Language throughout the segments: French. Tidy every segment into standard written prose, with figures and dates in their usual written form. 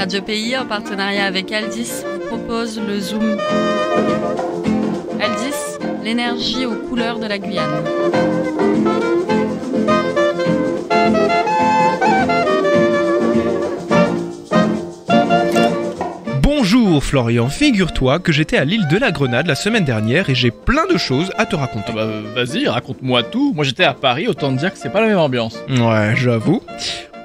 Radio Pays, en partenariat avec Aldis, vous propose le Zoom. Aldis, l'énergie aux couleurs de la Guyane. Bonjour Florian, figure-toi que j'étais à l'île de la Grenade la semaine dernière et j'ai plein de choses à te raconter. Vas-y, raconte-moi tout. Moi j'étais à Paris, autant te dire que c'est pas la même ambiance. Ouais, j'avoue.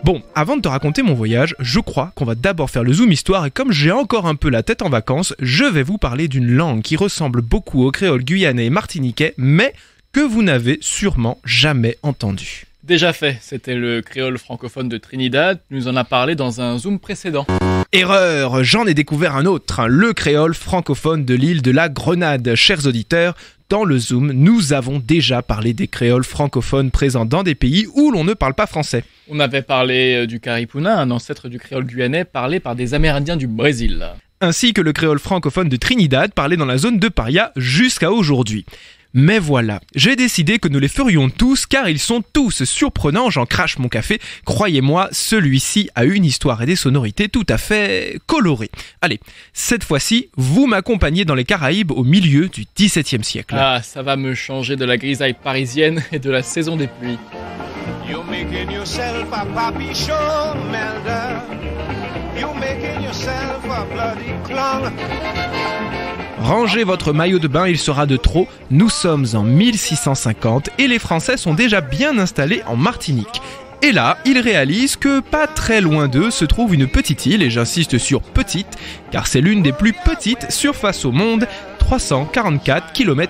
Bon, avant de te raconter mon voyage, je crois qu'on va d'abord faire le zoom histoire et comme j'ai encore un peu la tête en vacances, je vais vous parler d'une langue qui ressemble beaucoup au créole guyanais et martiniquais, mais que vous n'avez sûrement jamais entendu. Déjà fait, c'était le créole francophone de Trinidad, tu nous en as parlé dans un zoom précédent. Erreur, j'en ai découvert un autre, le créole francophone de l'île de la Grenade. Chers auditeurs, dans le Zoom, nous avons déjà parlé des créoles francophones présents dans des pays où l'on ne parle pas français. On avait parlé du Caripuna, un ancêtre du créole guyanais parlé par des Amérindiens du Brésil. Ainsi que le créole francophone de Trinidad parlé dans la zone de Paria jusqu'à aujourd'hui. Mais voilà, j'ai décidé que nous les ferions tous car ils sont tous surprenants, j'en crache mon café. Croyez-moi, celui-ci a une histoire et des sonorités tout à fait colorées. Allez, cette fois-ci, vous m'accompagnez dans les Caraïbes au milieu du XVIIe siècle. Ah, ça va me changer de la grisaille parisienne et de la saison des pluies. You're making yourself a papi show, Melda. You're making yourself a bloody clown. Rangez votre maillot de bain, il sera de trop. Nous sommes en 1650 et les Français sont déjà bien installés en Martinique. Et là, ils réalisent que pas très loin d'eux se trouve une petite île, et j'insiste sur petite, car c'est l'une des plus petites surfaces au monde, 344 km².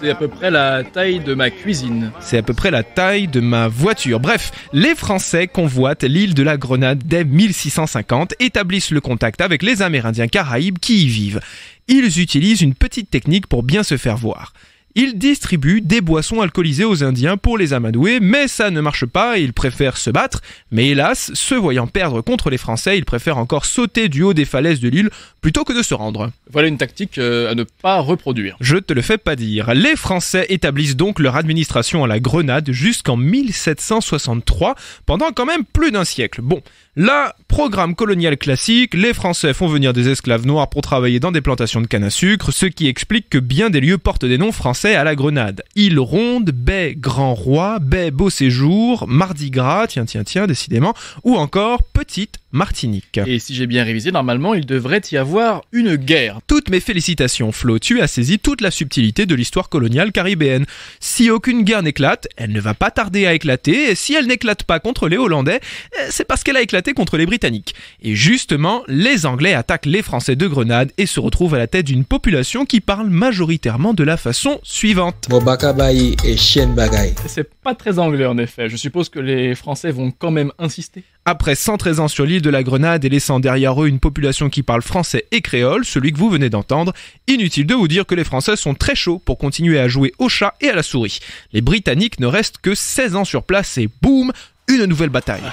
C'est à peu près la taille de ma cuisine. C'est à peu près la taille de ma voiture. Bref, les Français convoitent l'île de la Grenade dès 1650, établissent le contact avec les Amérindiens caraïbes qui y vivent. Ils utilisent une petite technique pour bien se faire voir. Ils distribuent des boissons alcoolisées aux Indiens pour les amadouer, mais ça ne marche pas et ils préfèrent se battre. Mais hélas, se voyant perdre contre les Français, ils préfèrent encore sauter du haut des falaises de l'île plutôt que de se rendre. Voilà une tactique à ne pas reproduire. Je te le fais pas dire. Les Français établissent donc leur administration à la Grenade jusqu'en 1763, pendant quand même plus d'un siècle. Bon, là, programme colonial classique, les Français font venir des esclaves noirs pour travailler dans des plantations de canne à sucre, ce qui explique que bien des lieux portent des noms français à la Grenade. Île Ronde, baie Grand Roi, baie Beau Séjour, Mardi Gras, tiens, décidément, ou encore Petite Martinique. Et si j'ai bien révisé, normalement, il devrait y avoir une guerre. Toutes mes félicitations, Flo, tu as saisi toute la subtilité de l'histoire coloniale caribéenne. Si aucune guerre n'éclate, elle ne va pas tarder à éclater, et si elle n'éclate pas contre les Hollandais, c'est parce qu'elle a éclaté contre les Britanniques. Et justement, les Anglais attaquent les Français de Grenade et se retrouvent à la tête d'une population qui parle majoritairement de la façon suivante. Bobakabayi et Chien Bagaille. C'est pas très anglais en effet, je suppose que les Français vont quand même insister. Après 113 ans sur l'île de la Grenade et laissant derrière eux une population qui parle français et créole, celui que vous venez d'entendre, inutile de vous dire que les Français sont très chauds pour continuer à jouer au chat et à la souris. Les Britanniques ne restent que 16 ans sur place et boum, une nouvelle bataille.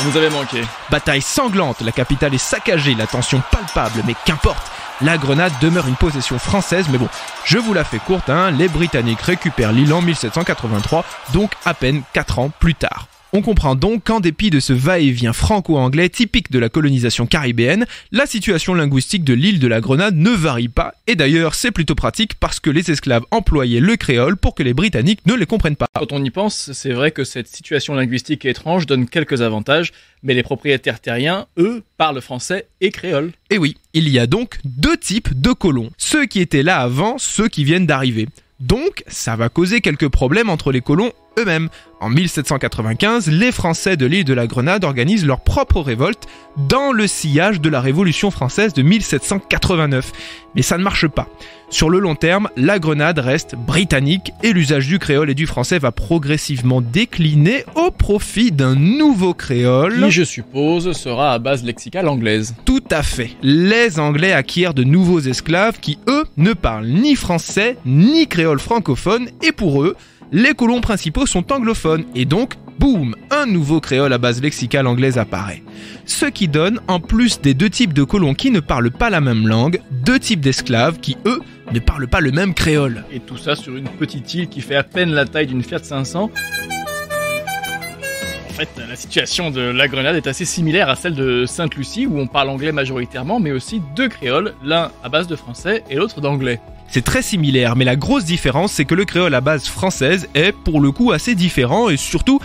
On nous avait manqué. Bataille sanglante, la capitale est saccagée, la tension palpable, mais qu'importe. La Grenade demeure une possession française, mais bon, je vous la fais courte, les Britanniques récupèrent l'île en 1783, donc à peine 4 ans plus tard. On comprend donc qu'en dépit de ce va-et-vient franco-anglais typique de la colonisation caribéenne, la situation linguistique de l'île de la Grenade ne varie pas, et d'ailleurs c'est plutôt pratique parce que les esclaves employaient le créole pour que les Britanniques ne les comprennent pas. Quand on y pense, c'est vrai que cette situation linguistique étrange donne quelques avantages, mais les propriétaires terriens, eux, parlent français et créole. Et oui, il y a donc deux types de colons, ceux qui étaient là avant, ceux qui viennent d'arriver. Donc, ça va causer quelques problèmes entre les colons eux-mêmes. En 1795, les Français de l'île de la Grenade organisent leur propre révolte dans le sillage de la Révolution française de 1789. Mais ça ne marche pas. Sur le long terme, la Grenade reste britannique et l'usage du créole et du français va progressivement décliner au profit d'un nouveau créole. Qui, je suppose, sera à base lexicale anglaise. Tout à fait. Les Anglais acquièrent de nouveaux esclaves qui, eux, ne parlent ni français ni créole francophone et pour eux, les colons principaux sont anglophones et donc, boum, un nouveau créole à base lexicale anglaise apparaît. Ce qui donne, en plus des deux types de colons qui ne parlent pas la même langue, deux types d'esclaves qui, eux, ne parlent pas le même créole. Et tout ça sur une petite île qui fait à peine la taille d'une Fiat 500. fait, la situation de la Grenade est assez similaire à celle de Sainte-Lucie, où on parle anglais majoritairement, mais aussi deux créoles, l'un à base de français et l'autre d'anglais. C'est très similaire, mais la grosse différence, c'est que le créole à base française est pour le coup assez différent et surtout,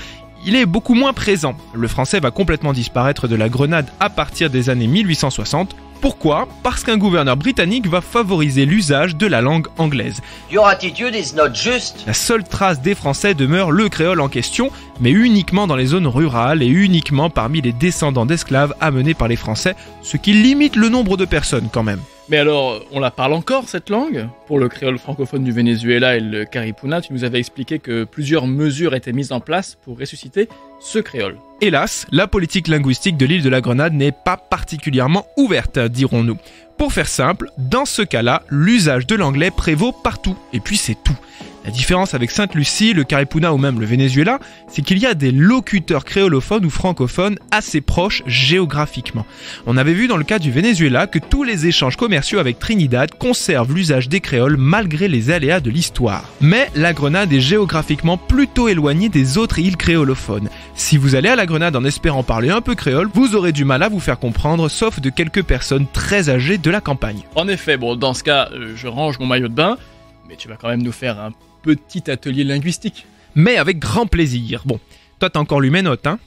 il est beaucoup moins présent. Le français va complètement disparaître de la Grenade à partir des années 1860. Pourquoi ? Parce qu'un gouverneur britannique va favoriser l'usage de la langue anglaise. Your attitude is not just. La seule trace des Français demeure le créole en question, mais uniquement dans les zones rurales et uniquement parmi les descendants d'esclaves amenés par les Français, ce qui limite le nombre de personnes quand même. Mais alors, on la parle encore, cette langue ? Pour le créole francophone du Venezuela et le caripuna, tu nous avais expliqué que plusieurs mesures étaient mises en place pour ressusciter ce créole. Hélas, la politique linguistique de l'île de la Grenade n'est pas particulièrement ouverte, dirons-nous. Pour faire simple, dans ce cas-là, l'usage de l'anglais prévaut partout, et puis c'est tout. La différence avec Sainte-Lucie, le Caripuna ou même le Venezuela, c'est qu'il y a des locuteurs créolophones ou francophones assez proches géographiquement. On avait vu dans le cas du Venezuela que tous les échanges commerciaux avec Trinidad conservent l'usage des créoles malgré les aléas de l'histoire. Mais la Grenade est géographiquement plutôt éloignée des autres îles créolophones. Si vous allez à la Grenade en espérant parler un peu créole, vous aurez du mal à vous faire comprendre, sauf de quelques personnes très âgées de la campagne. En effet, bon, dans ce cas, je range mon maillot de bain, mais tu vas quand même nous faire un petit atelier linguistique. Mais avec grand plaisir. Bon, toi t'as encore lu mes notes, hein ?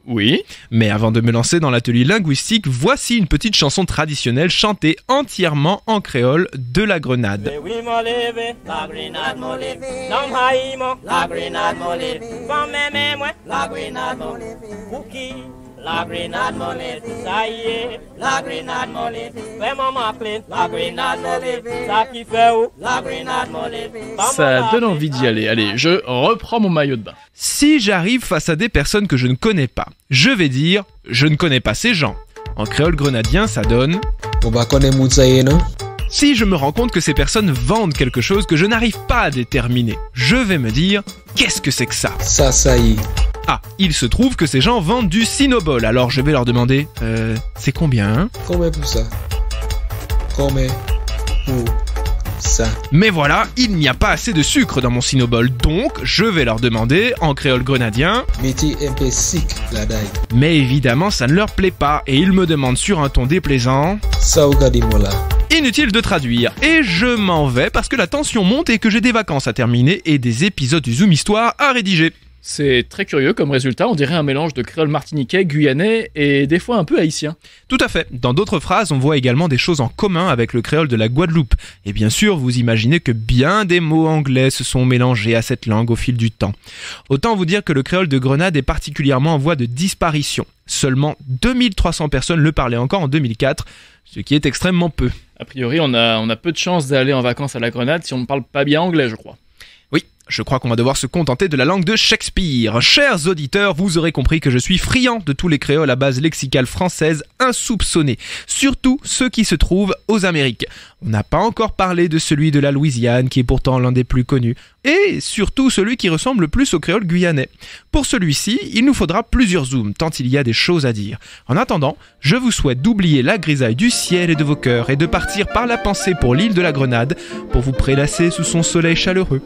Oui. Mais avant de me lancer dans l'atelier linguistique, voici une petite chanson traditionnelle chantée entièrement en créole de la Grenade. La Grenade m'a levé, ça y est, la Grenade m'a levé, vraiment m'appeler, la Grenade m'a levé, ça qui fait où, la Grenade m'a levé. Ça donne envie d'y aller. Allez, je reprends mon maillot de bain. Si j'arrive face à des personnes que je ne connais pas, je vais dire « je ne connais pas ces gens ». En créole grenadien, ça donne On va connaître Moutsaïe, non? Si je me rends compte que ces personnes vendent quelque chose que je n'arrive pas à déterminer, je vais me dire « qu'est-ce que c'est que ça ?» Ça y est. Ah, il se trouve que ces gens vendent du Cinnobol, alors je vais leur demander c'est combien, hein ? Combien pour ça? Combien pour ça? Mais voilà, il n'y a pas assez de sucre dans mon Cinnobol, donc je vais leur demander, en créole grenadien, Mettez un peu sick la daille. mais évidemment ça ne leur plaît pas, et ils me demandent sur un ton déplaisant, Ça regardez-moi là. inutile de traduire, et je m'en vais parce que la tension monte et que j'ai des vacances à terminer et des épisodes du Zoom Histoire à rédiger. C'est très curieux comme résultat, on dirait un mélange de créole martiniquais, guyanais et des fois un peu haïtien. Tout à fait. Dans d'autres phrases, on voit également des choses en commun avec le créole de la Guadeloupe. Et bien sûr, vous imaginez que bien des mots anglais se sont mélangés à cette langue au fil du temps. Autant vous dire que le créole de Grenade est particulièrement en voie de disparition. Seulement 2300 personnes le parlaient encore en 2004, ce qui est extrêmement peu. A priori, on a peu de chances d'aller en vacances à la Grenade si on ne parle pas bien anglais, je crois. Oui, je crois qu'on va devoir se contenter de la langue de Shakespeare. Chers auditeurs, vous aurez compris que je suis friand de tous les créoles à base lexicale française insoupçonnés, surtout ceux qui se trouvent aux Amériques. On n'a pas encore parlé de celui de la Louisiane, qui est pourtant l'un des plus connus, et surtout celui qui ressemble le plus au créole guyanais. Pour celui-ci, il nous faudra plusieurs zooms, tant il y a des choses à dire. En attendant, je vous souhaite d'oublier la grisaille du ciel et de vos cœurs, et de partir par la pensée pour l'île de la Grenade, pour vous prélasser sous son soleil chaleureux.